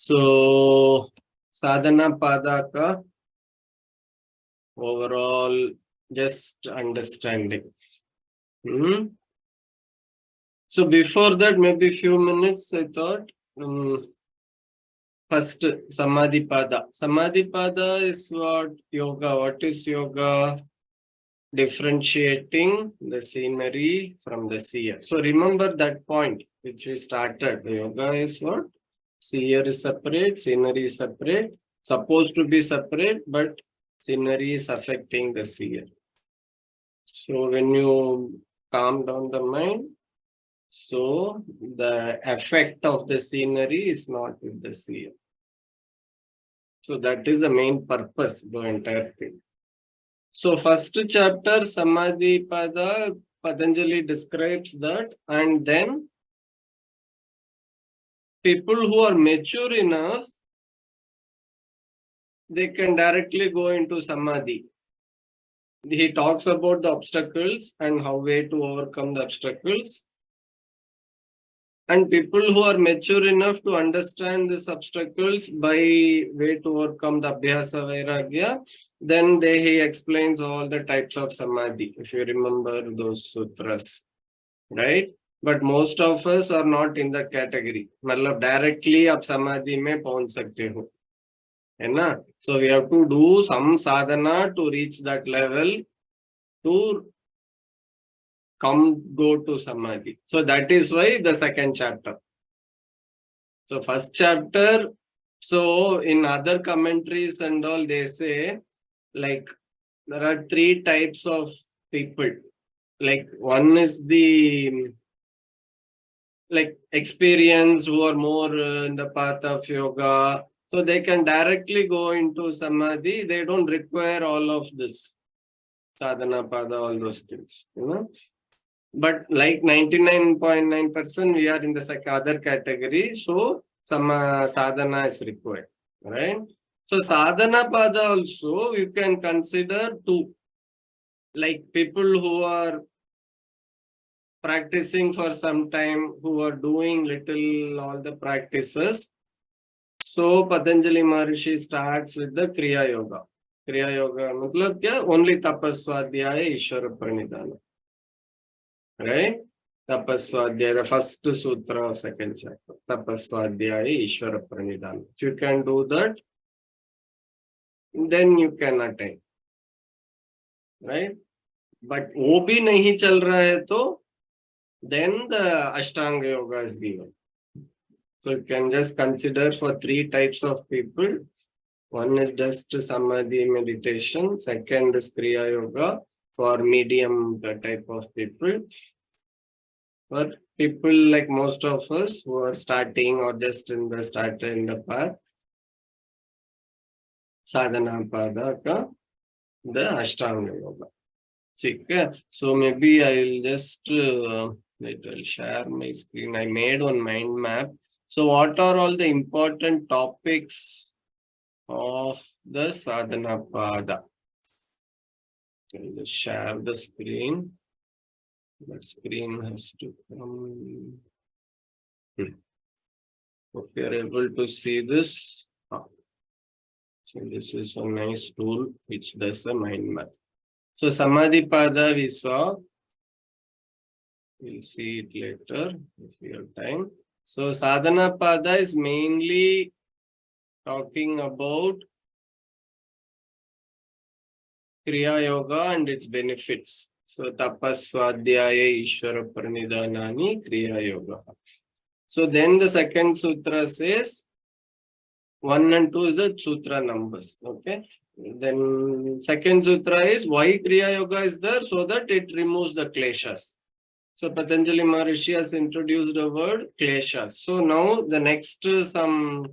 So, sadhana pada ka overall just understanding. So before that, maybe few minutes I thought first Samadhi pada. Samadhi pada is what yoga. What is yoga? Differentiating the scenery from the seer. So remember that point which we started. The yoga is what? Seer is separate, scenery is separate, supposed to be separate, but scenery is affecting the seer. So when you calm down the mind, so the effect of the scenery is not with the seer. So that is the main purpose, the entire thing. So first chapter, Samadhi Pada, Patanjali describes that, and then people who are mature enough, they can directly go into Samadhi. He talks about the obstacles and how way to overcome the obstacles. And people who are mature enough to understand these obstacles by way to overcome the Abhyasa Vairagya, then he explains all the types of Samadhi, if you remember those sutras, right? But most of us are not in that category. Matlab directly आप Samadhi में पहुंच सकते हो, है ना? So we have to do some sadhana to reach that level to go to Samadhi. So that is why the second chapter. So first chapter, so in other commentaries and all, they say like there are three types of people. Like one is the like experienced who are more in the path of yoga. So they can directly go into Samadhi. They don't require all of this. Sadhana, pada, all those things, you know. But like 99.9%, we are in the other category. So some sadhana is required, right? So sadhana pada also you can consider two, like people who are practicing for some time, who are doing little all the practices. So Patanjali Maharishi starts with the Kriya Yoga. Kriya Yoga matlab kya? Only tapaswadhyaya Ishvara Pranidhana. Right? Tapaswadhyaya, the first sutra of second chapter. Tapaswadhyaya Ishvara Pranidhana. If you can do that, then you can attain. Right? But wo bhi nahi chal raha hai to, then the Ashtanga Yoga is given. So you can just consider for three types of people. One is just Samadhi meditation. Second is Kriya Yoga for medium type of people. But people like most of us who are starting or just in the path, sadhana pada ka, the Ashtanga Yoga. Okay. So maybe I'll just I'll share my screen. I made one mind map. So what are all the important topics of the sadhana pada? I'll just share the screen. That screen has to come. Hope you are able to see this. So this is a nice tool which does a mind map. So Samadhi pada we saw. We'll see it later if we have time. So sadhana pada is mainly talking about Kriya Yoga and its benefits. So tapaswadhyaya Ishvara Pranidhanani Kriya Yoga. So then the second sutra says 1 and 2 is the sutra numbers. Okay. Then second sutra is why Kriya Yoga is there, so that it removes the kleshas. So Patanjali Maharishi has introduced the word kleshas. So now the next some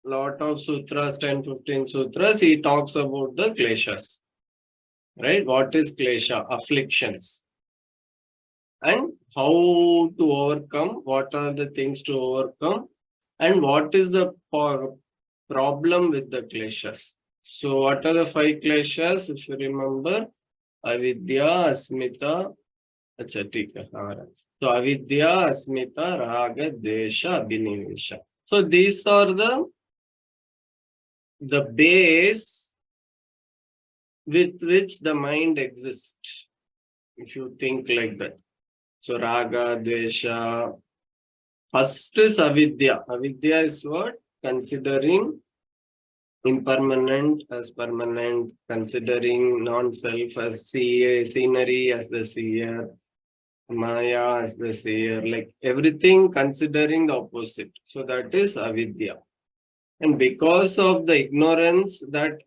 lot of sutras, 10-15 sutras, he talks about the kleshas. Right? What is klesha? Afflictions. And how to overcome, what are the things to overcome, and what is the problem with the kleshas. So what are the 5 kleshas? If you remember, avidya, asmita, acha, theek hai. So avidya, asmita, raga, desha, abhinivesha. So these are the base with which the mind exists, if you think like that. So raga, dvesha. First is avidya. Avidya is what? Considering impermanent as permanent, considering non-self as scenery as the seer, Maya as the seer, like everything considering the opposite. So that is avidya. And because of the ignorance that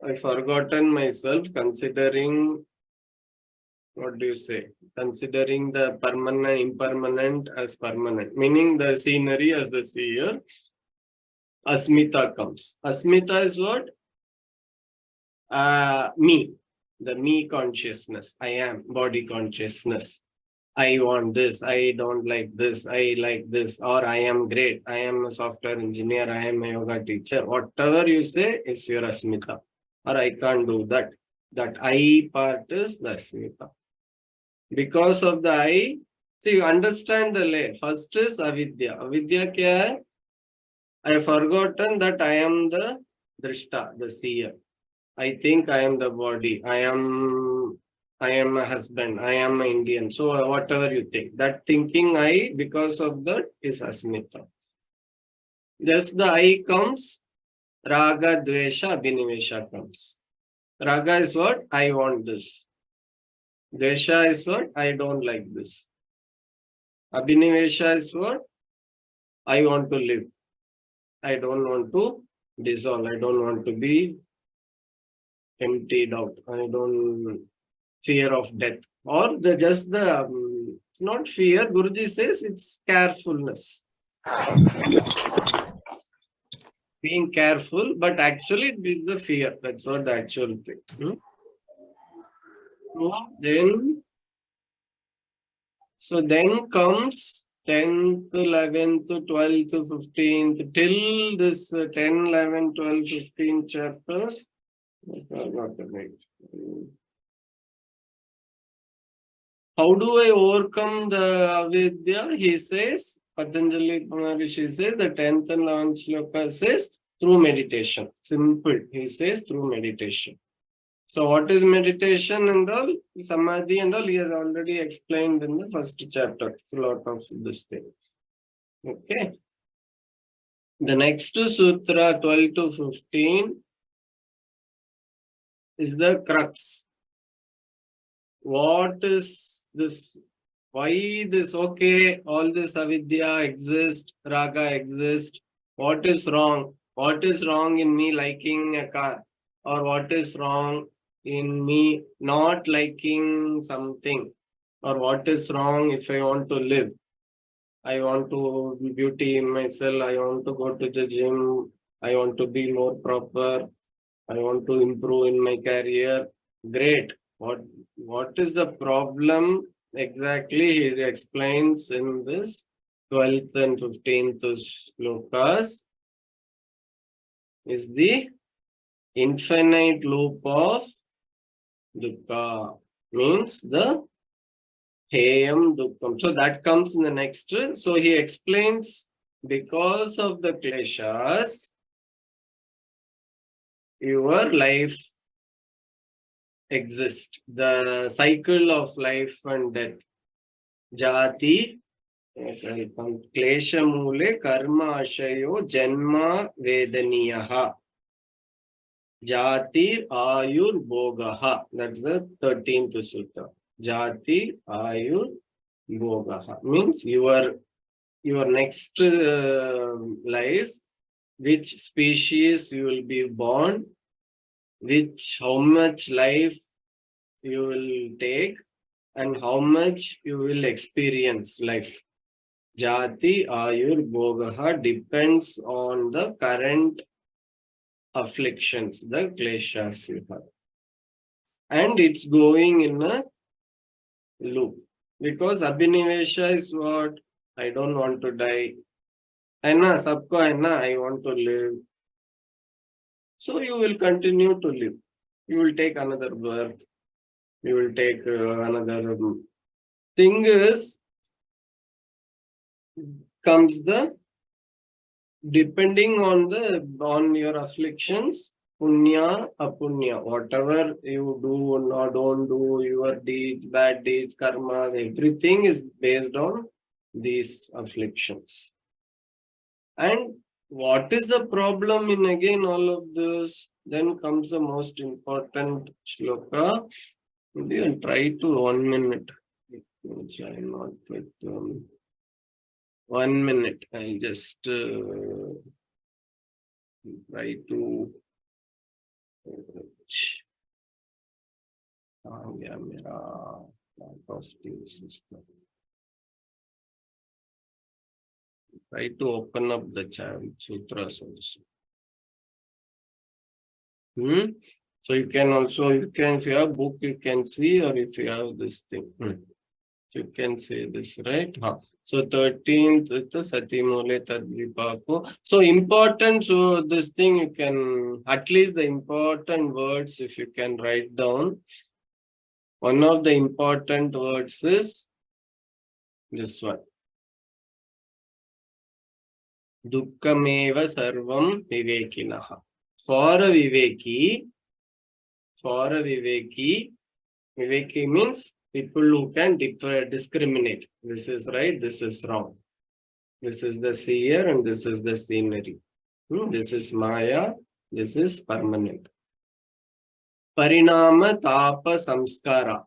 I forgotten myself, considering, what do you say? Considering the permanent, impermanent as permanent, meaning the scenery as the seer, asmita comes. Asmita is what? Me. The me consciousness. I am body consciousness. I want this, I don't like this, I like this, or I am great, I am a software engineer, I am a yoga teacher. Whatever you say is your asmita. Or I can't do that. That I part is the asmita. Because of the I, see, you understand the layer. First is avidya. Avidya kya hai? I have forgotten that I am the drishta, the seer. I think I am the body. I am a husband. I am an Indian. So whatever you think, that thinking I, because of that, is asmita. Just the I comes, raga, dvesha, abhinivesha comes. Raga is what? I want this. Dvesha is what? I don't like this. Abhinivesha is what? I want to live. I don't want to dissolve. I don't want to be emptied out. I don't fear of death. Or it's not fear. Guruji says it's carefulness. Being careful, but actually it is the fear. That's what the actual thing. So then comes 10th, 11th, 12th, 15th, till this 10, 11, 12, 15 chapters. How do I overcome the avidya? He says, Patanjali Maharishi says, the 10th and 11th shloka says, through meditation. Simple. He says, through meditation. So what is meditation and all? Samadhi and all, he has already explained in the first chapter. A lot of this thing. Okay. The next sutra, 12 to 15, is the crux. What is this? Why this? Okay, all this avidya exists, raga exists. What is wrong? What is wrong in me liking a car? Or what is wrong in me not liking something? Or what is wrong if I want to live? I want to beauty in myself. I want to go to the gym. I want to be more proper. I want to improve in my career. Great. What is the problem exactly? He explains in this 12th and 15th shlokas. Is the infinite loop of dukkha, means the heyam dukkham. So that comes in the next. So he explains, because of the kleshas, your life exists. The cycle of life and death. Jati, klesha mule karma ashayo janma vedaniyaha. Jati ayur bhogaha. That's the 13th sutra. Jati ayur bhogaha. Means your next life, which species you will be born, how much life you will take, and how much you will experience life. Jati ayur bhogaha depends on the current afflictions, the kleshas you have. And it's going in a loop. Because abhinivesha is what? I don't want to die. Aina, sabko aina, I want to live. So you will continue to live. You will take another birth. You will take another thing is, comes the depending on your afflictions, punya, apunya, whatever you do or don't do, your deeds, bad deeds, karma, everything is based on these afflictions. And what is the problem in again all of this? Then comes the most important shloka. Maybe I'll try to 1 minute. Which I not with 1 minute. I'll just try to try to open up the Sutras also. So you can also, if you have book, you can see, or if you have this thing, you can say this, right? So 13th, the Satimole Tadvipako. So important, so this thing you can, at least the important words, if you can write down. One of the important words is this one. Dukkhameva sarvam vivekinaha. For a viveki, viveki means people who can discriminate. This is right, this is wrong. This is the seer and this is the scenery. This is Maya, this is permanent. Parinama tapa samskara.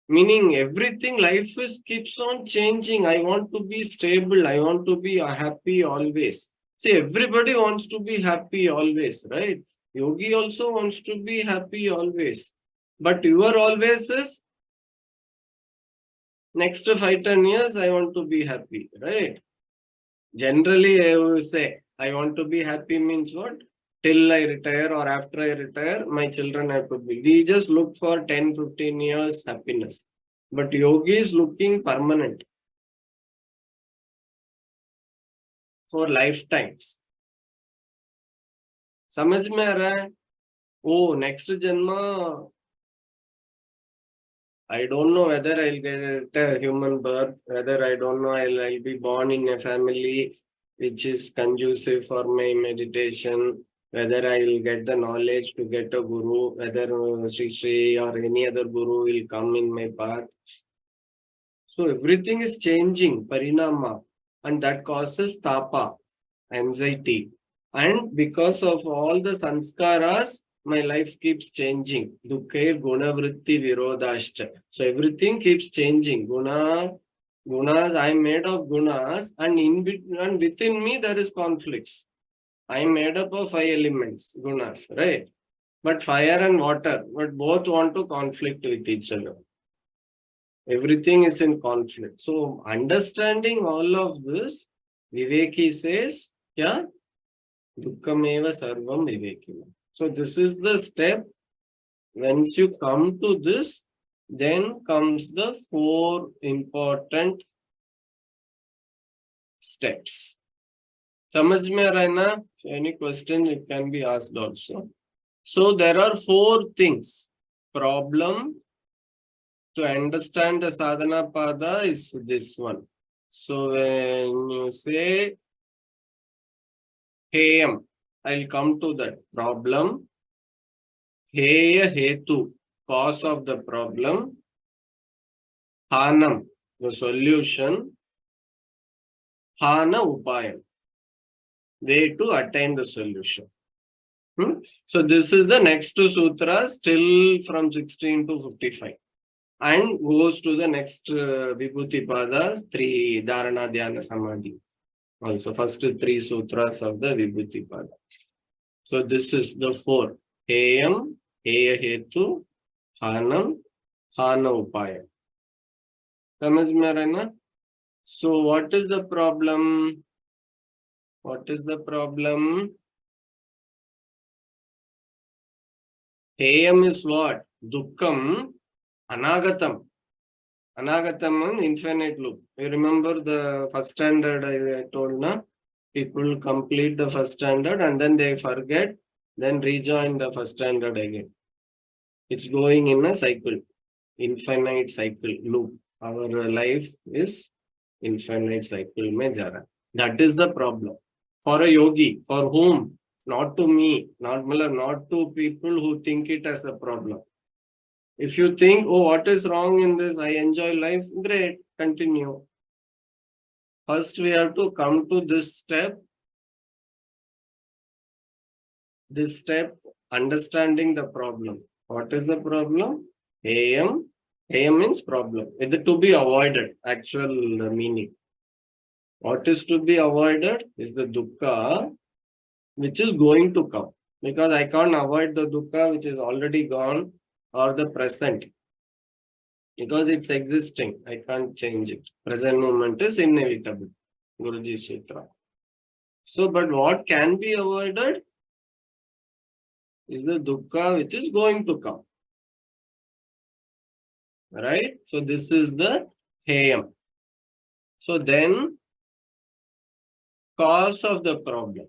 Meaning everything, life keeps on changing. I want to be stable. I want to be happy always. See, everybody wants to be happy always, right? Yogi also wants to be happy always. But your always is next 5-10 years, I want to be happy, right? Generally, I will say, I want to be happy means what? Till I retire or after I retire, my children have to be. We just look for 10-15 years happiness. But yogi is looking permanent. For lifetimes. समझ में आ रहा है? Oh, next janma, I don't know whether I'll get a human birth, whether I don't know I'll be born in a family which is conducive for my meditation, whether I will get the knowledge to get a guru, whether Sri or any other guru will come in my path. So everything is changing, parinama, and that causes tapa, anxiety. And because of all the sanskaras, my life keeps changing. Dukkhe gunavritti virodascha. So everything keeps changing. Gunas, I am made of gunas, and within me there is conflicts. I am made up of 5 elements, gunas, right? But fire and water, but both want to conflict with each other. Everything is in conflict. So understanding all of this, Viveki says, yeah, Dukkhameva sarvam vivekina. So this is the step. Once you come to this, then comes the 4 important steps. Samajh mein aa raha hai na? Any question it can be asked also. So there are 4 things. Problem to understand the sadhana pada is this one. So when you say heyam, I'll come to that problem. Heya hetu, cause of the problem. Hanam, the solution. Hana upayam, way to attain the solution. So this is the next 2 sutras, still from 16 to 55. And goes to the next Vibhuti Padas, 3 Dharana, Dhyana, Samadhi. Also, first 3 sutras of the Vibhuti Pada. So this is the 4. Heyam, Heya Hetu, Hanam, Hana Upaya. Samajh mein aa raha hai na? So what is the problem? What is the problem? Heyam is what? Dukkham, Anagatam. Anagatam means infinite loop. You remember the first standard I told na? People complete the first standard and then they forget, then rejoin the first standard again. It's going in a cycle, infinite cycle loop. Our life is infinite cycle mein ja raha. That is the problem. For a yogi, for whom? Not to me, not to people who think it as a problem. If you think, oh, what is wrong in this? I enjoy life. Great, continue. First, we have to come to this step. This step, understanding the problem. What is the problem? AM. AM means problem. It to be avoided, actual meaning. What is to be avoided is the dukkha, which is going to come. Because I can't avoid the dukkha which is already gone or the present. Because it's existing. I can't change it. Present moment is inevitable. Guruji Sutra. So, but what can be avoided is the dukkha which is going to come. Right? So, this is the heyam. So, then cause of the problem.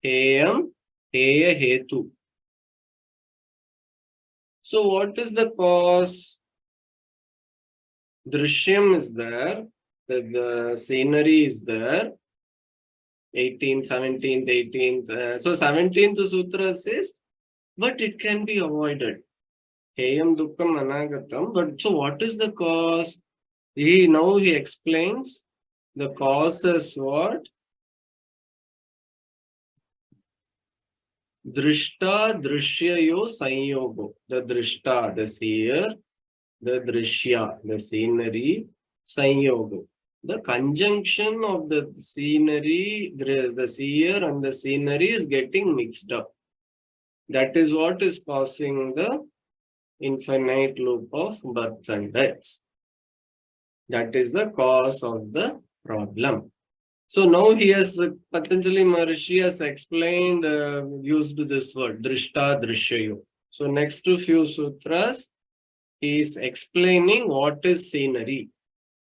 Heyam, heya, hetu. So, what is the cause? Drishyam is there, the scenery is there. 18th, 17th, 18th. So 17th Sutra says, but it can be avoided. Heyam dukkam anagatam. But so what is the cause? Now he explains the cause is what? Drishta drishyayo sanyogo. The drishta, the seer, the drishya, the scenery, sanyogo. The conjunction of the scenery, the seer and the scenery is getting mixed up. That is what is causing the infinite loop of birth and death. That is the cause of the problem. So now he has, Patanjali Maharishi has explained, used this word, drishta drishyayo. So next to few sutras, he is explaining what is scenery.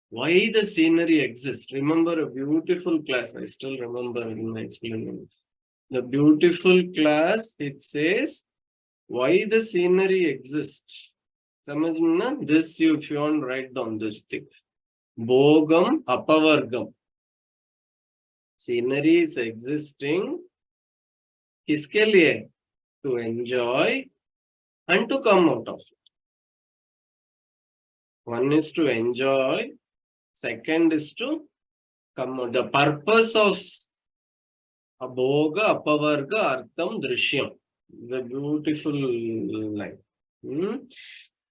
Why the scenery exists. Remember a beautiful class. I still remember in my explanation. The beautiful class, it says, why the scenery exists. Samajhna? This you, if you want to write down this thing. Bhogam apavargam. Scenery is existing. Kiske liye? To enjoy and to come out of it. One is to enjoy. Second is to come out. The purpose of abhoga, apavarga, artham, drishyam. The beautiful line.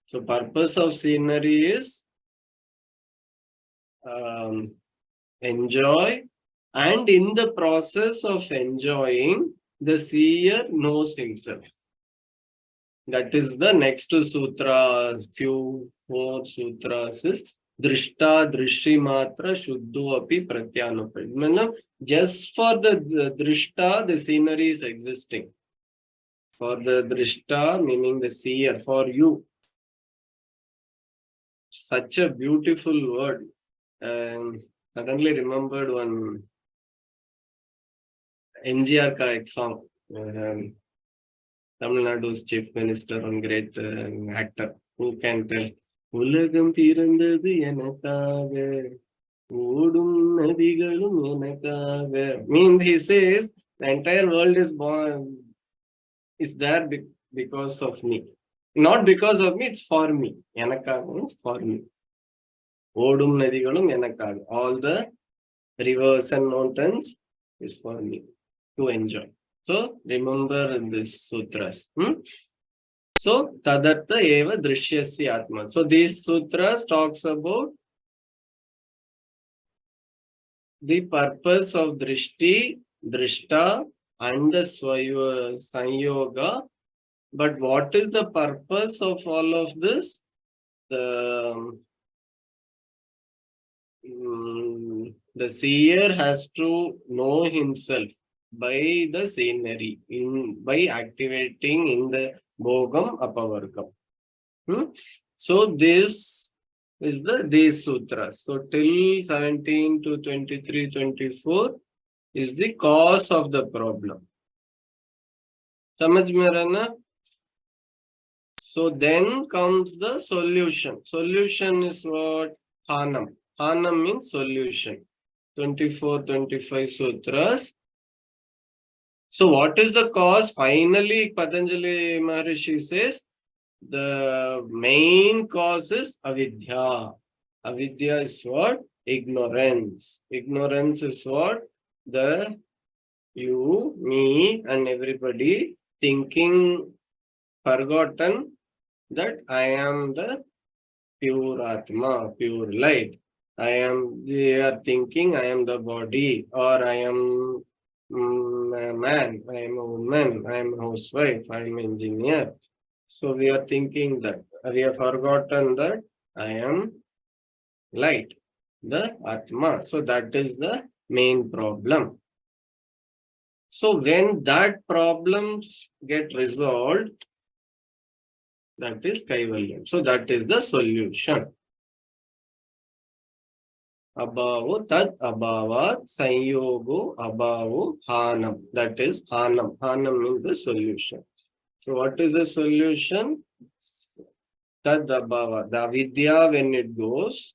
So purpose of scenery is enjoy, and in the process of enjoying, the seer knows himself. That is the next sutra, few more sutras is Drishta Drishimatra Shuddho Api Pratyanupad. Just for the Drishta, the scenery is existing. For the Drishta, meaning the seer, for you. Such a beautiful word. Suddenly remembered one MGR ka ek song. Tamil Nadu's chief minister, one great actor, who can tell, Ulagam pirandadu enakaga, odum nadigalum enakaga. Means he says, the entire world is born, is there because of me. Not because of me, it's for me. Enakaga means for me. Odum nadigalum enakaga. All the rivers and mountains is for me to enjoy. So remember this sutras. So tadartha eva drishyasya atma. So these sutras talks about the purpose of drishti, drishta and the sanyoga. But what is the purpose of all of this? The seer has to know himself by the scenery, by activating in the bhogam apavargam. So this is these sutras. So till 17 to 23, 24 is the cause of the problem. Samajh mein rehna? So then comes the solution. Solution is what? Hanam. Hanam means solution. 24, 25 sutras. So what is the cause? Finally, Patanjali Maharishi says, the main cause is avidya. Avidya is what? Ignorance. Ignorance is what? The you, me, and everybody thinking, forgotten that I am the pure Atma, pure light. They are thinking I am the body, or I am a man, I am a woman, I am a housewife, I am an engineer. So we are thinking that we have forgotten that I am light, the Atma. So that is the main problem. So when that problems get resolved, that is Kaivalyam. So that is the solution. Abhavo tad abhavat sanyogo abhavo hanam. That is hanam. Hanam means the solution. So what is the solution? Tad abhava. The avidya when it goes,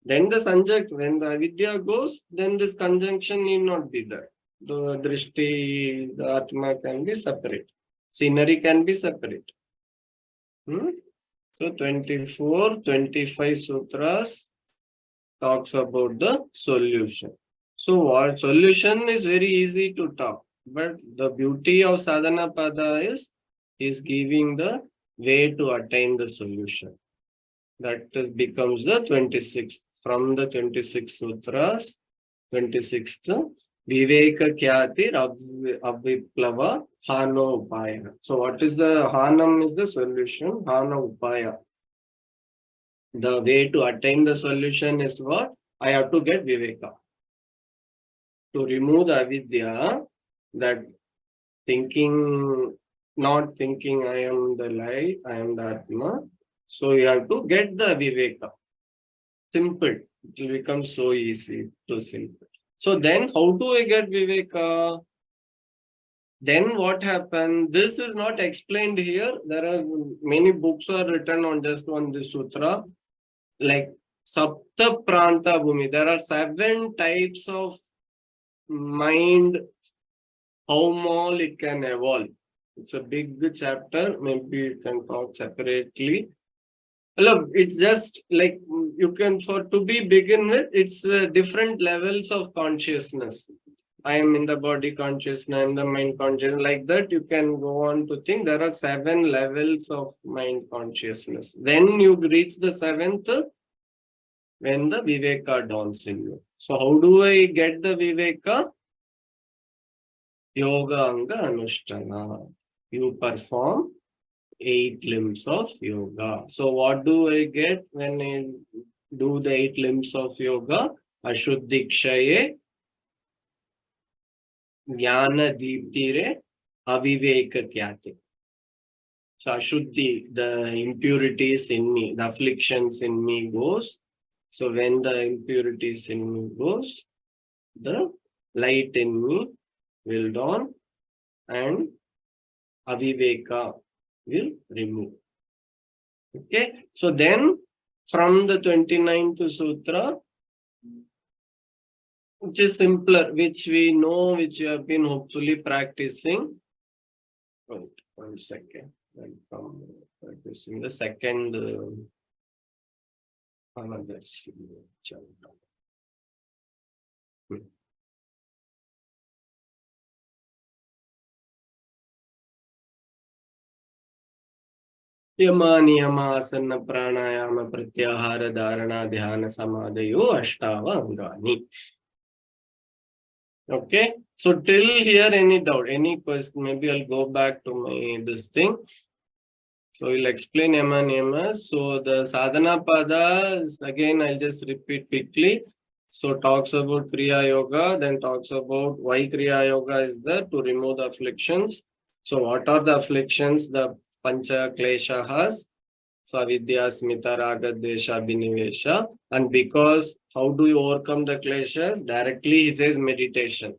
then the sanjak, when the avidya goes, then this conjunction need not be there. The drishti, the atma can be separate. Scenery can be separate. So 24, 25 sutras talks about the solution. So what solution is very easy to talk, but the beauty of sadhana pada is giving the way to attain the solution. That becomes the 26th. From the 26 sutras, 26th, Viveka Kyatir Aviplava Hano Upaya. So what is the Hanam is the solution, Hana Upaya. The way to attain the solution is what? I have to get Viveka. To remove the avidya, that thinking, not thinking I am the light, I am the Atma. So you have to get the Viveka. Simple. It will become so easy to simple. So then how do I get Viveka? Then what happened? This is not explained here. There are many books are written on just on this sutra. Like Sapta Pranta Bhumi. There are 7 types of mind, how small it can evolve. It's a big chapter. Maybe you can talk separately. Look, it's just like you can, for to be begin with, it's different levels of consciousness. I am in the body consciousness, in the mind consciousness. Like that, you can go on to think there are 7 levels of mind consciousness. When you reach the 7th, when the Viveka dawns in you. So how do I get the Viveka? Yoga Anga Anushtana. You perform 8 limbs of yoga. So what do I get when I do the 8 limbs of yoga? Ashuddhikshaye, Jnana Deeptire, Aviveka Kyate. So Ashuddhi, the impurities in me, the afflictions in me goes. So when the impurities in me goes, the light in me will dawn and Aviveka will remove. Okay, so then from the 29th sutra, which is simpler, which we know, which you have been hopefully practicing. Wait, 1 second. From practicing the second another chapter. यमा नियम आसन प्राणायाम प्रत्याहार धारणा ध्यान समाधयो अष्टाव अंगानि. Okay, so till here any doubt, any question? Maybe I'll go back to my this thing. So we'll explain yama niyamas. So the sadhana pada again I'll just repeat quickly. So talks about kriya yoga, then talks about why kriya yoga is there to remove the afflictions. So what are the afflictions? The pancha kleshahas, so avidya, smita, raga, dvesha, abhinivesha. And because how do you overcome the kleshas? Directly he says meditation.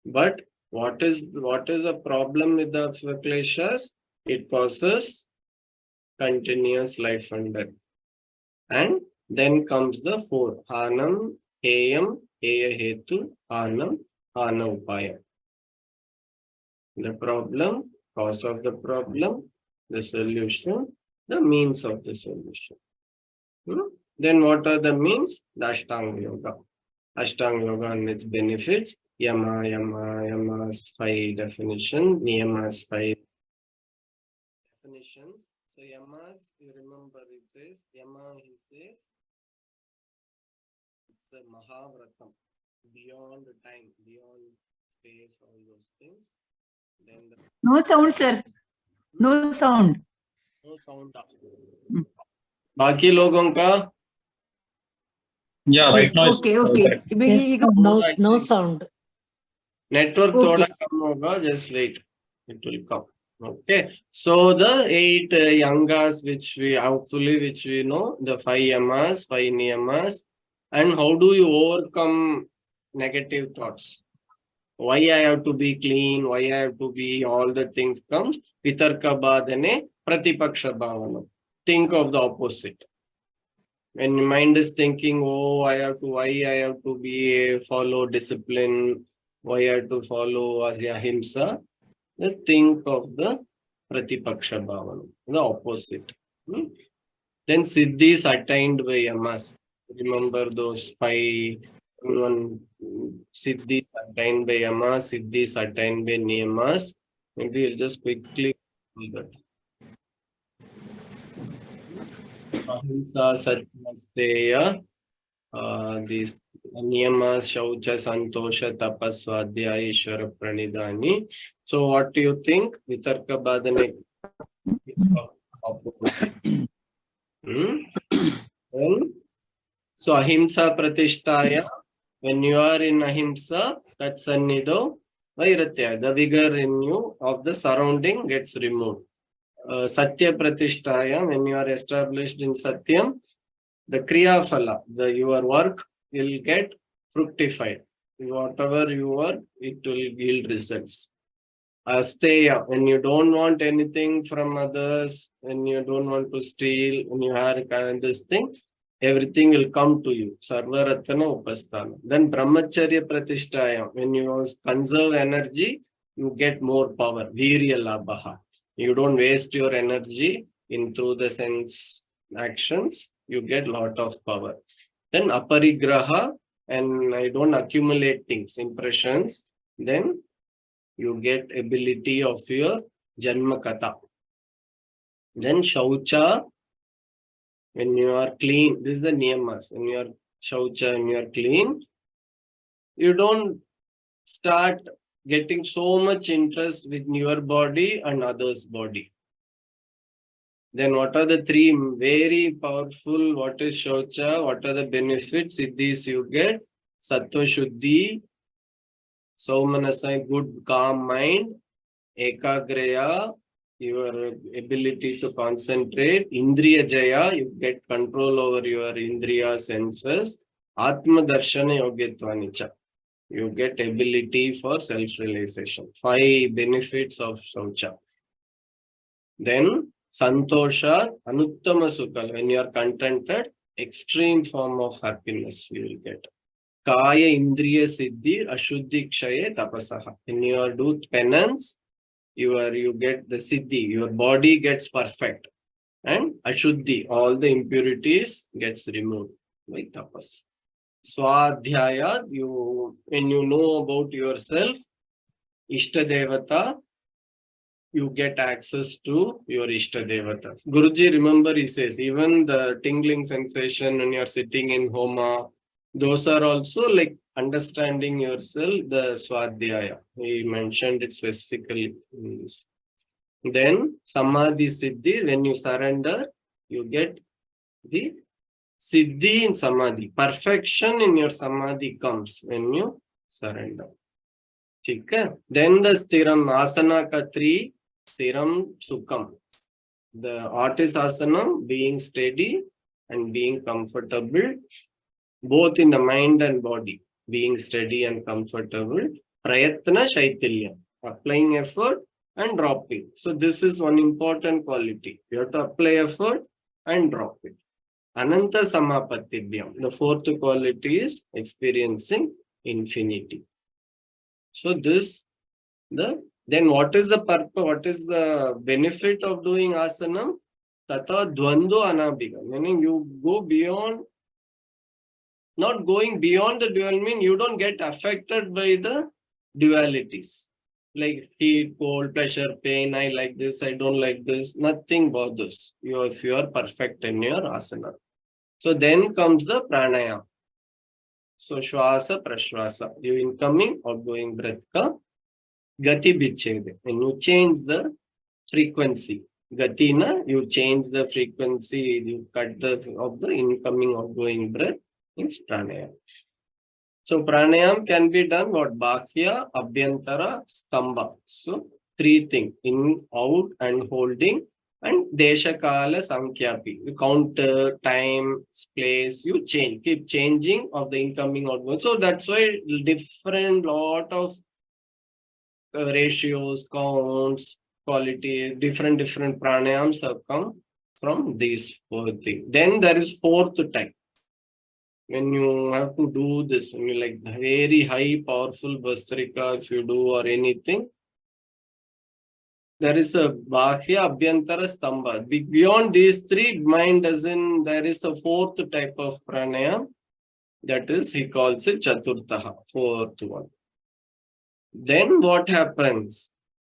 But what is the problem with the kleshas? It causes continuous life and death. And then comes the 4, Hanam, heyam, heya hetu, anam, ana upayam. The problem, cause of the problem, the solution, the means of the solution. Then what are the means? The Ashtanga Yoga. Ashtanga Yoga and its benefits. Yama's 5 definition, Niyama's 5 definitions. So Yama's, you remember it says, Yama he says, it's a Mahavratam, beyond time, beyond space, all those things. Then the No sound, sir. No sound. no sound. बाकी लोगों का Yeah, right now it's Okay, okay. No sound. network Okay. thoda kam hoga, just wait, it will come. Okay, so the 8 yangas which we hopefully which we know, the 5 yamas, 5 niyamas, and how do you overcome negative thoughts? Why I have to be clean, why I have to be, all the things comes vitarka badane pratipaksha bhavana. Think of the opposite. When mind is thinking, oh, why I have to be follow discipline, why I have to follow ahimsa, just think of the pratipaksha bhavana, the opposite. Then siddhis attained by yamas. Remember those 5, one siddhis attained by yamas, siddhis attained by niyamas. Maybe we'll just quickly do that. Ahimsa, satyasteya, these niyamas, shaucha, santosha, tapas, svadhyaya, ishvara, pranidhani. So what do you think? Vitarka badane opposite. So ahimsa pratishtaya, when you are in ahimsa, that's sannido vairatya, the vigor in you of the surrounding gets removed. Satya pratishtaya, when you are established in satyam, the kriya phala, your work will get fructified. Whatever you work, it will yield results. Asteya, when you don't want anything from others, when you don't want to steal, when you have this thing, everything will come to you. Sarva ratana upasthana. Then brahmacharya pratishtaya, when you conserve energy, you get more power. Virya labhaha. You don't waste your energy in through the sense actions, you get lot of power. Then aparigraha, and I don't accumulate things, impressions, then you get ability of your janma kata. Then shaucha, when you are clean, this is the niyamas, when you are shaucha and you are clean, you don't start getting so much interest with your body and others' body. Then what are the 3 very powerful, what is shaucha, what are the benefits? Siddhis you get, sattva shuddhi, saumanasa, good calm mind, ekagraya, your ability to concentrate, indriya jaya, you get control over your indriya senses, atma darshana yogyatva, you get ability for self-realization. 5 benefits of shaucha. Then santosha, anuttama sukha, when you are contented, extreme form of happiness you will get. Kaya indriya siddhi, ashuddhi kshaye tapasaha. When you are do penance, you get the siddhi, your body gets perfect. And ashuddhi, all the impurities gets removed by tapas. Swadhyaya, when you know about yourself, Ishta Devata, you get access to your Ishta Devatas. Guruji, remember, he says, even the tingling sensation when you are sitting in Homa, those are also like understanding yourself, the Swadhyaya. He mentioned it specifically in this. Then, Samadhi Siddhi, when you surrender, you get the Siddhi in Samadhi. Perfection in your Samadhi comes when you surrender. Okay? Then the Stiram Asana ka 3, Stiram Sukham. The artist asana, being steady and being comfortable, both in the mind and body, being steady and comfortable. Prayatna Shaitilya, applying effort and dropping. So this is one important quality. You have to apply effort and drop it. Ananta Samapatibhyam. The fourth quality is experiencing infinity. So then what is the purpose? What is the benefit of doing asanam? Tata dvando anabhiga. Meaning you go beyond, not going beyond the dual, mean you don't get affected by the dualities. Like heat, cold, pleasure, pain, I like this, I don't like this, nothing bothers you if you are perfect in your asana. So then comes the pranayama. So shwasa, prashwasa, you incoming, outgoing breath ka gati bichede. And you change the frequency. Gati na, you change the frequency, you cut of the incoming, outgoing breath in pranayama. So pranayam can be done what? Bakhya, abhyantara, stamba. So three things: in, out, and holding, and desha kala samkhyapi. You count time, place, you change, keep changing of the incoming, outgoing. So that's why different lot of ratios, counts, quality, different pranayams have come from these four things. Then there is fourth type. When you have to do this, when you like very high powerful Bastrika, if you do or anything, there is a Bahya, Abhyantara, Stamba. Beyond these three, mind doesn't, there is a fourth type of pranayam. That is, he calls it Chaturtaha, fourth one. Then what happens?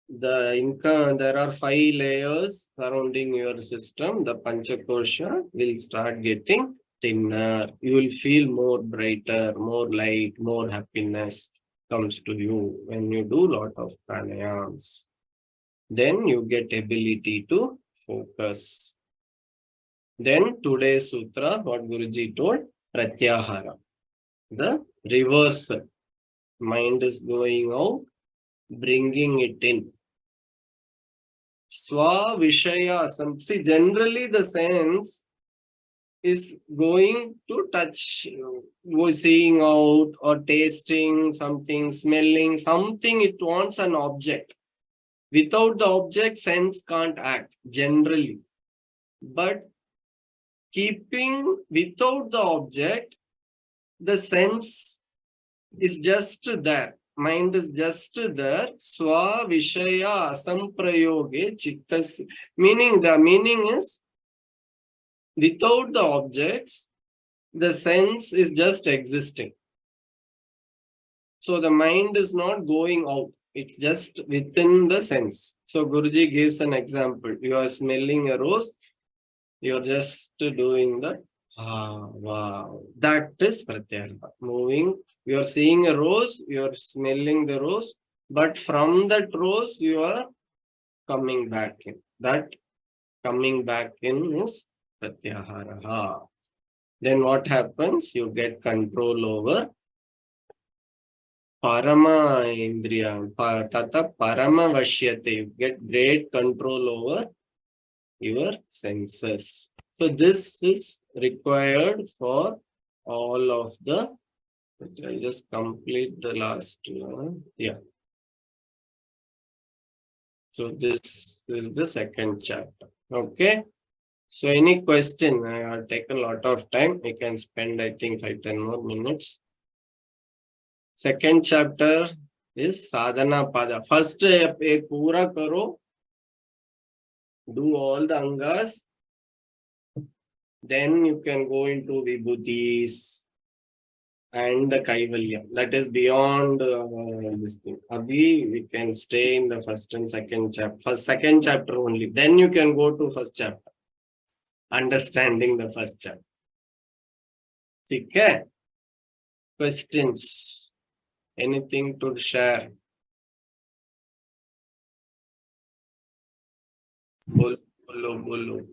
There are 5 layers surrounding your system. The Panchakosha will start getting thinner. You will feel more brighter, more light, more happiness comes to you when you do lot of pranayams. Then you get ability to focus. Then today's sutra, what Guruji told, Pratyahara. The reversal. Mind is going out, bringing it in. Swa Vishaya. See, generally the sense is going to touch, seeing out or tasting something, smelling something, it wants an object. Without the object, sense can't act, generally. But keeping without the object, the sense is just there. Mind is just there. Swa Vishaya Asamprayoge Chittas. Meaning, the meaning is, without the objects, the sense is just existing. So the mind is not going out. It's just within the sense. So Guruji gives an example. You are smelling a rose. You're just doing that. Wow. That is Pratyahara. Moving. You're seeing a rose. You're smelling the rose. But from that rose, you are coming back in. That coming back in is Pratyahara. Then what happens? You get control over Parama Indriya, Tata Parama Vashyate. You get great control over your senses. So this is required for all of the. I'll just complete the last one. Yeah. So this is the second chapter. Okay. So any question? I'll take a lot of time. I can spend, I think, 5-10 more minutes. Second chapter is Sadhana Pada. First, ek pura karo. Do all the angas. Then you can go into Vibhutis and the Kaivalya. That is beyond this thing. Abhi, we can stay in the first and second chapter. Second chapter only. Then you can go to first chapter. Understanding the first chapter. Okay? Questions? Anything to share? Bolo, bolo, bolo.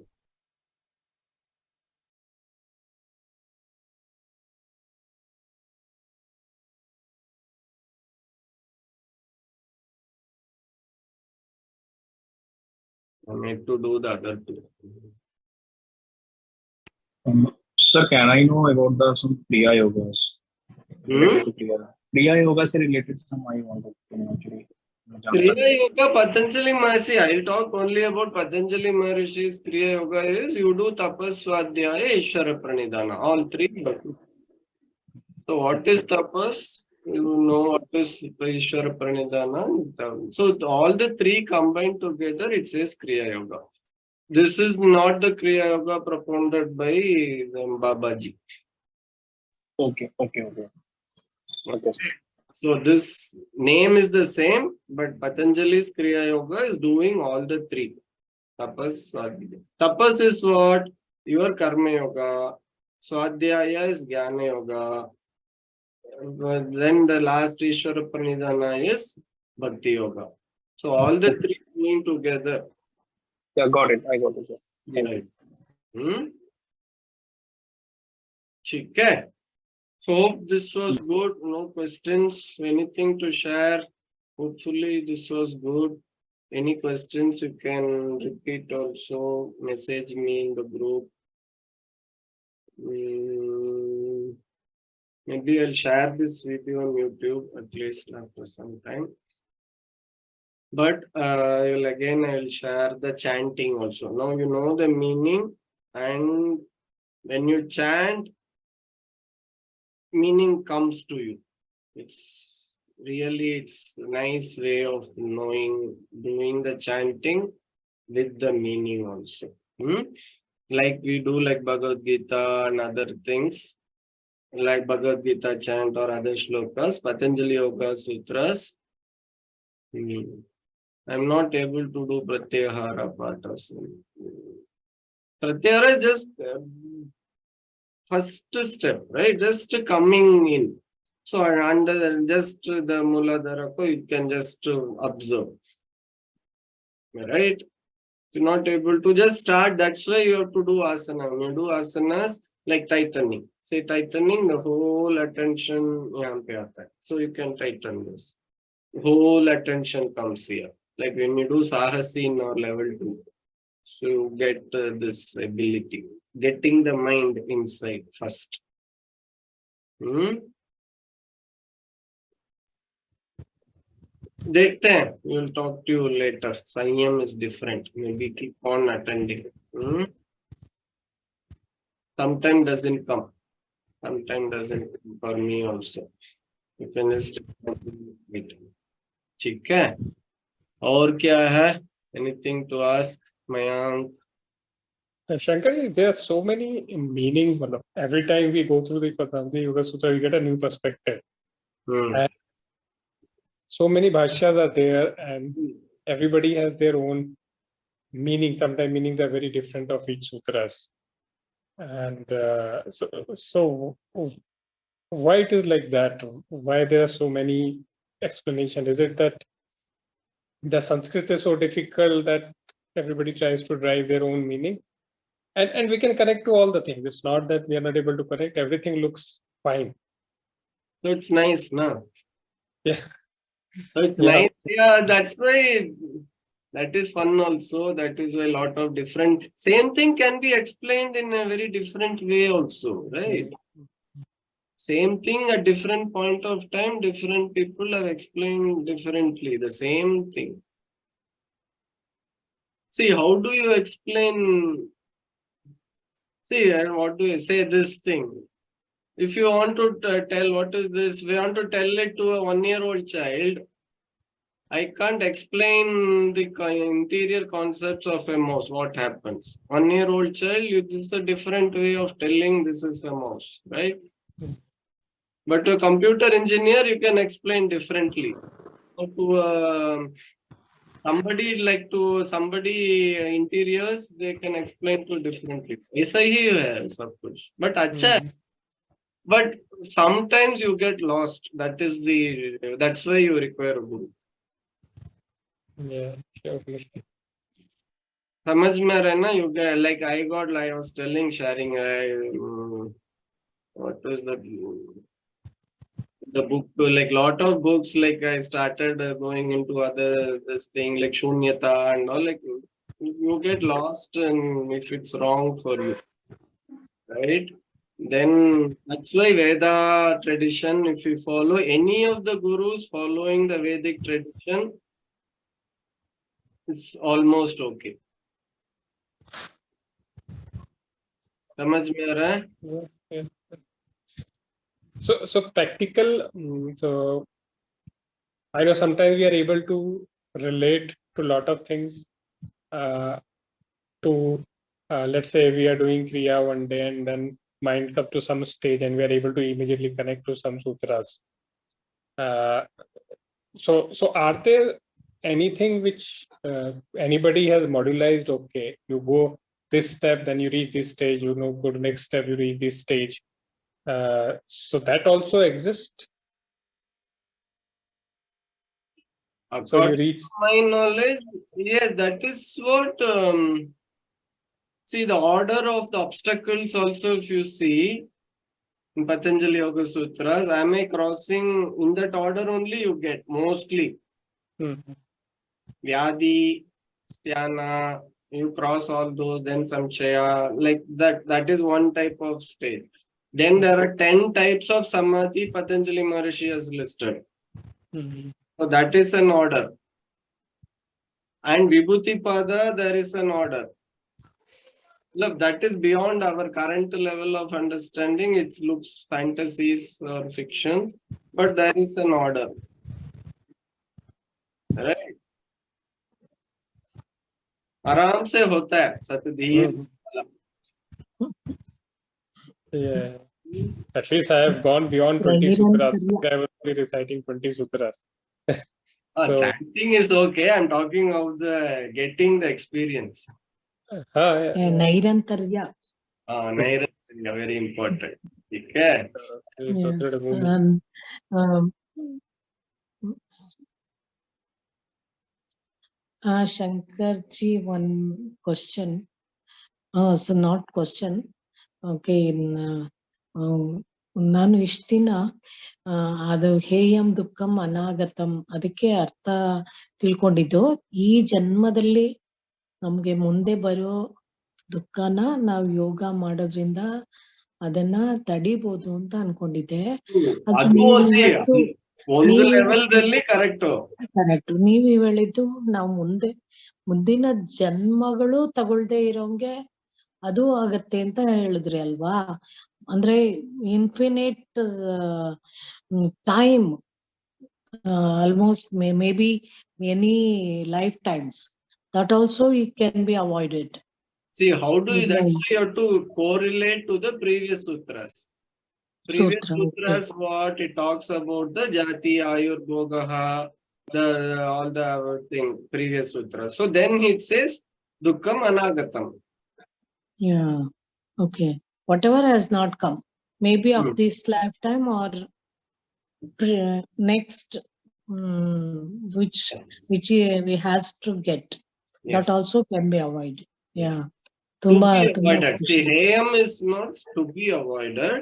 I need to do the other two. Sir, can I know about some Kriya Yogas? Related to Kriya Yoga se related some I wanted to know actually. Kriya Yoga, Patanjali Maharishi, I'll talk only about Patanjali Maharishi's Kriya Yoga is you do tapas, swadhyaya, ishvara pranidhana, all three. So what is tapas? You know what is ishvara pranidhana. So all the three combined together, it says Kriya Yoga. This is not the Kriya Yoga propounded by Babaji. Okay. So this name is the same, but Patanjali's Kriya Yoga is doing all the three. Tapas, Swadhyaya. Tapas is what? Your Karma Yoga. Swadhyaya is Jnana Yoga. Then the last Ishvara Pranidhana is Bhakti Yoga. So all the three going together. Yeah, got it. I got it, sir. Thank you. Okay. So hope this was good. No questions, anything to share. Hopefully this was good. Any questions you can repeat also. Message me in the group. Maybe I'll share this video on YouTube at least after some time. But I will share the chanting also. Now you know the meaning, and when you chant, meaning comes to you. It's a nice way of knowing, doing the chanting with the meaning also. Like we do like Bhagavad Gita and other things, like Bhagavad Gita chant or other shlokas, Patanjali Yoga Sutras. I'm not able to do Pratyahara part of Pratyahara is just first step, right? Just coming in. So under just the Muladharaka, you can just observe. Right? If you're not able to just start, that's why you have to do asana. When you do asanas, like tightening. Say tightening, the whole attention yahan pe aata hai. So you can tighten this. Whole attention comes here. Like when you do sahasin or level 2. So you get this ability. Getting the mind inside first. देखते हैं, we'll talk to you later. Sanyam is different. Maybe keep on attending. Sometimes doesn't come. Sometimes doesn't come for me also. You can just wait. ठीक है? और क्या है? Anything to ask, Mayank? Shankar, there are so many meanings. Every time we go through the Patanjali Yoga Sutra, we get a new perspective. And so many bhashyas are there, and everybody has their own meaning. Sometimes meanings are very different of each sutras. And so why it is like that? Why there are so many explanations? Is it that the Sanskrit is so difficult that everybody tries to drive their own meaning? And we can connect to all the things. It's not that we are not able to connect. Everything looks fine. So it's nice, no? Yeah. So it's nice. Yeah, that's why that is fun also. That is why a lot of different, same thing can be explained in a very different way also, right? Same thing at different point of time, different people have explained differently, the same thing. See, how do you explain? See, what do you say this thing? If you want to tell what is this, we want to tell it to a 1-year-old child. I can't explain the interior concepts of a mouse, what happens. 1-year-old child, this is a different way of telling this is a mouse, right? But to a computer engineer, you can explain differently. So to somebody interiors, they can explain to differently. ऐसा ही है सब कुछ. But अच्छा है. But sometimes you get lost. That's why you require a guru. Yeah, sure. समझ में रहना, you get like I was telling, sharing. What was the book? Like lot of books. Like I started going into this thing like Shunyata and all. Like you get lost, and if it's wrong for you, right? Then that's why Veda tradition. If you follow any of the gurus following the Vedic tradition, it's almost okay. समझ में आ रहा है? Yeah. So practical. So I know sometimes we are able to relate to a lot of things. Let's say we are doing Kriya one day and then mind up to some stage and we are able to immediately connect to some sutras. So are there anything which anybody has modularized? Okay, you go this step, then you reach this stage, you know, go to next step, you reach this stage. So that also exists. According reach... to my knowledge, yes, that is what. See, the order of the obstacles also, if you see in Patanjali Yoga Sutras, am I crossing in that order only? You get mostly. Vyadi, Sthana, you cross all those, then Samshaya, like that. That is one type of state. Then there are 10 types of Samadhi Patanjali Maharishi has listed. So that is an order. And Vibhuti Pada, there is an order. Look, that is beyond our current level of understanding. It looks fantasies or fiction, but there is an order. Right? आराम से होता है सतधीर. Yeah. At least I have gone beyond 20 sutras. I was only reciting 20 sutras. So, chanting is okay. I'm talking of the getting the experience. Nairantarya. Nairantarya, very important. Okay. Yes. Shankarji, one question. So not question. Okay. ನಾನು ಇಷ್ಟ ದಿನ ಅದು ಹೇಯಂ ದುಃಖಂ ಅನಾಗತಂ ಅದಕ್ಕೆ ಅರ್ಥ ತಿಳ್ಕೊಂಡಿದ್ದು ಈ ಜನ್ಮದಲ್ಲಿ ನಮ್ಗೆ ಮುಂದೆ ಬರೋ ದುಃಖನ ನಾವು ಯೋಗ ಮಾಡೋದ್ರಿಂದ ಅದನ್ನ ತಡಿಬಹುದು ಅಂತ ಅನ್ಕೊಂಡಿದ್ದೆ. ಕರೆಕ್ಟ್. ನೀವು ಹೇಳಿದ್ದು ನಾವು ಮುಂದಿನ ಜನ್ಮಗಳು ತಗೊಳ್ದೆ ಇರೋಂಗೆ ಅದು ಆಗತ್ತೆ ಅಂತ ಹೇಳಿದ್ರಿ ಅಲ್ವಾ? ಅಂದ್ರೆ infinite time, almost maybe any lifetimes, that also it can be avoided. See, how do you, that's why you have to correlate to the previous sutras. Previous sutras, okay. What it talks about the jati, ayur, bhogaha, all the thing, previous sutras. So then it says dukkam anagatam. Yeah, okay. Whatever has not come, maybe of this lifetime or next, which we has to get. Yes. That also can be avoided. Yeah. Yes. To be avoided. See, heyam is not to be avoided.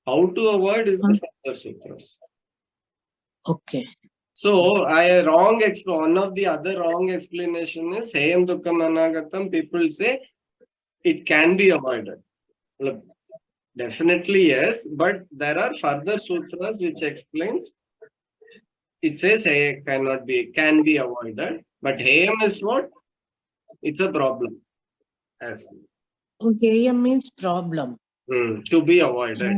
How to avoid is the further sutras. Okay. So, one of the other wrong explanation is heyam dukkam anagatam. People say it can be avoided. Look, definitely yes, but there are further sutras which explains. It says hey can be avoided, but heyam is what? It's a problem. Yes. Okay, heyam means problem. To be avoided.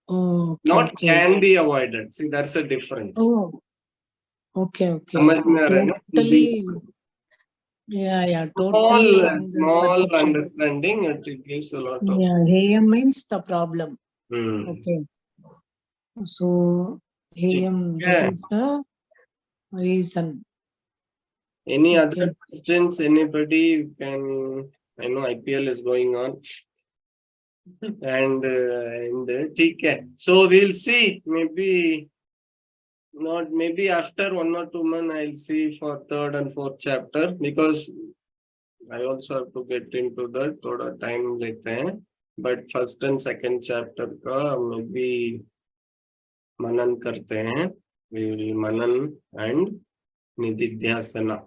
Okay, not okay. Can be avoided. See, that's a difference. Oh, okay. Totally. Yeah, totally. Small understanding, it gives a lot of. Yeah, heyam means the problem. Okay. So, heyam, that is the reason. Any other questions? Anybody can? I know IPL is going on. And TK. So we'll see. Maybe after 1 or 2 months, I'll see for 3rd and 4th chapter, because I also have to get into that. Thoda time lete hain. But 1st and 2nd chapter ka maybe manan karte hain. We will manan and nididhyasana,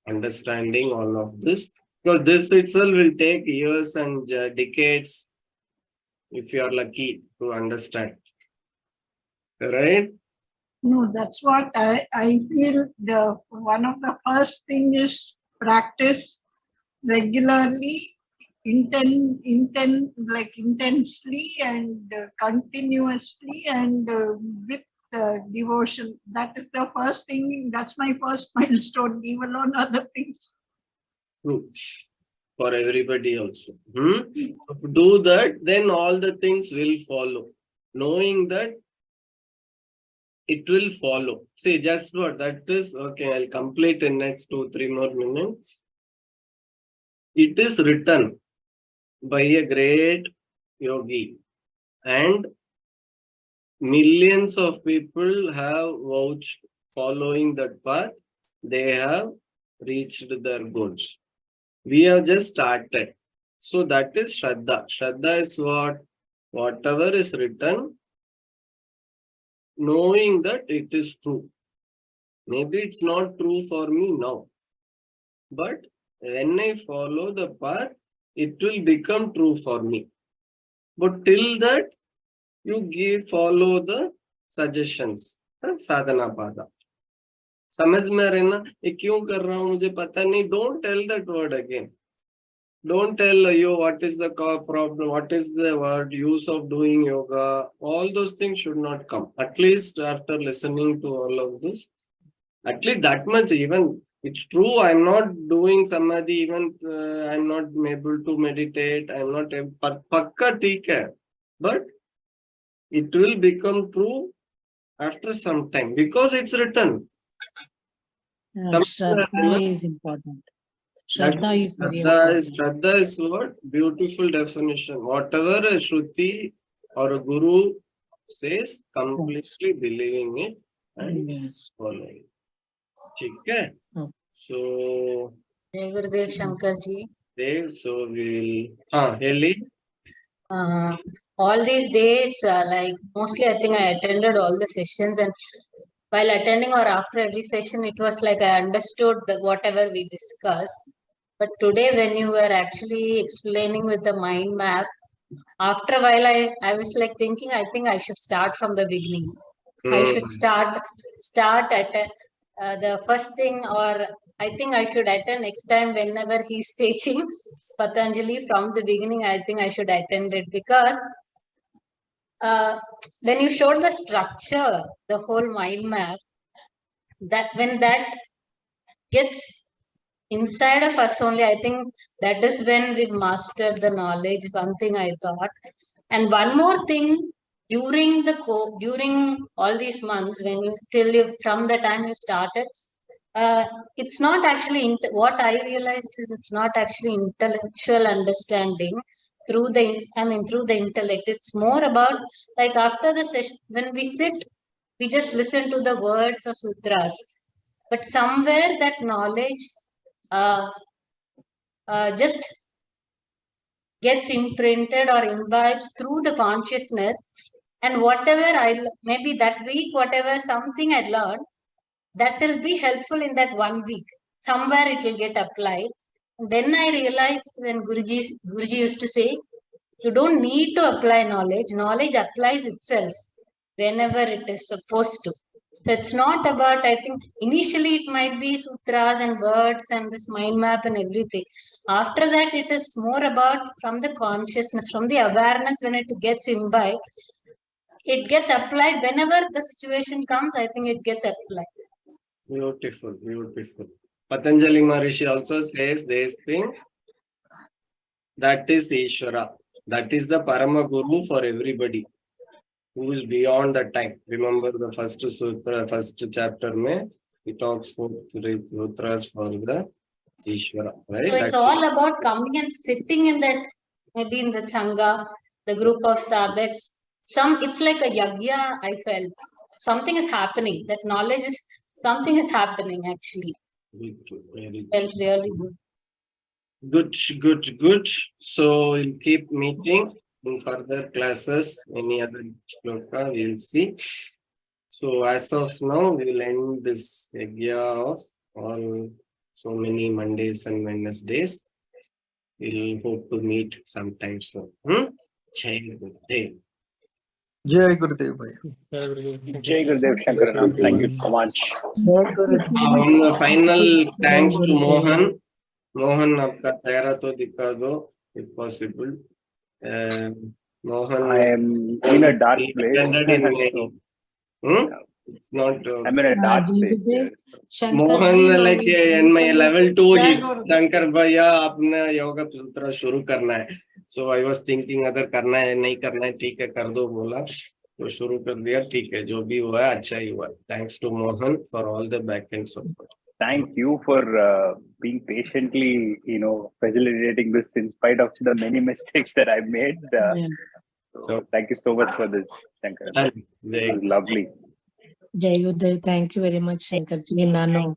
understanding all of this, because this itself will take years and decades. If you are lucky to understand, right? No, that's what I feel. The one of the first thing is practice regularly, intensely and continuously and with devotion. That is the first thing. That's my first milestone. Leave alone other things. True. For everybody also. If you do that, then all the things will follow. Knowing that it will follow. See, just what that is. Okay, I'll complete in next 2-3 more minutes. It is written by a great yogi, and millions of people have vouched following that path. They have reached their goals. We have just started. So that is Shraddha. Shraddha is what? Whatever is written, knowing that it is true. Maybe it's not true for me now, but when I follow the path, it will become true for me. But till that, you follow the suggestions. Sadhana pada. समझ में रहे ना ये क्यों कर रहा हूँ मुझे पता नहीं. Don't tell that word again. Don't tell you what is the problem, what is the word use of doing yoga. All those things should not come. At least after listening to all of this, at least that much. Even it's true, I'm not doing samadhi, even I'm not able to meditate, I'm not pakka theek hai. But it will become true after some time because it's written. Shraddha is important. Shraddha is very important. Shraddha is what? Beautiful definition. Whatever a Shruti or a Guru says, completely believing it and following. Okay? So, Jai Gurudev Shankar ji. so we'll... Heli? All these days, like mostly I think I attended all the sessions, and while attending or after every session, it was like I understood whatever we discussed. But today, when you were actually explaining with the mind map, after a while, I was like thinking, I think I should start from the beginning. I should start at the first thing, or I think I should attend next time whenever he's taking Patanjali from the beginning. I think I should attend it because when you showed the structure, the whole mind map, that when that gets inside of us only, I think that is when we mastered the knowledge. One thing I thought, and one more thing, during all these months, from the time you started, it's not actually what I realized is it's not actually intellectual understanding through the intellect. It's more about like after the session when we sit, we just listen to the words of sutras, but somewhere that knowledge just gets imprinted or imbibes through the consciousness, and whatever maybe that week, whatever something I learned, that will be helpful in that 1 week. Somewhere it will get applied. And then I realized when Guruji used to say, you don't need to apply knowledge. Knowledge applies itself whenever it is supposed to. So it's not about, I think, initially it might be sutras and words and this mind map and everything. After that, it is more about from the consciousness, from the awareness when it gets imbibed, it gets applied whenever the situation comes. I think it gets applied. Beautiful, beautiful. Patanjali Maharishi also says this thing. That is Ishvara. That is the Parama Guru for everybody who is beyond the time. Remember the first sutra, first chapter, he talks for sutras for the Ishvara. Right? So it's all about coming and sitting in that, maybe in the Sangha, the group of sadhaks. It's like a yagya, I felt. Something is happening. That knowledge is, something is happening actually. Very Felt really good. Good. So we'll keep meeting in further classes. Any other shloka we'll see. So as of now, we'll end this yagya of all so many Mondays and Wednesdays. We'll hope to meet sometime soon. Jai Gurudev. Jai Gurudev bhai. Jai Gurudev Shankaran. Thank you so much. Jai Gurudev. On the final, thanks to Gurudev. Mohan. Mohan, आपका चेहरा तो दिखा दो, if possible. Mohan, I am in a dark place. attended in May. So, It's not. I'm in a dark Jai place. Gurudev. Mohan, like in my level 2, Jai he's Shankar Bhaiya, आपने yoga sutra शुरू करना है. So I was thinking अगर करना है नहीं करना है ठीक है कर दो बोला तो शुरू कर दिया ठीक है जो भी हुआ है अच्छा ही हुआ. Thanks to Mohan for all the back end support. Thank you for being patiently, facilitating this in spite of the many mistakes that I've made. Yeah. So thank you so much for this, Shankar. It was lovely. Jai Gurudev. Thank you very much, Shankarji. Nano.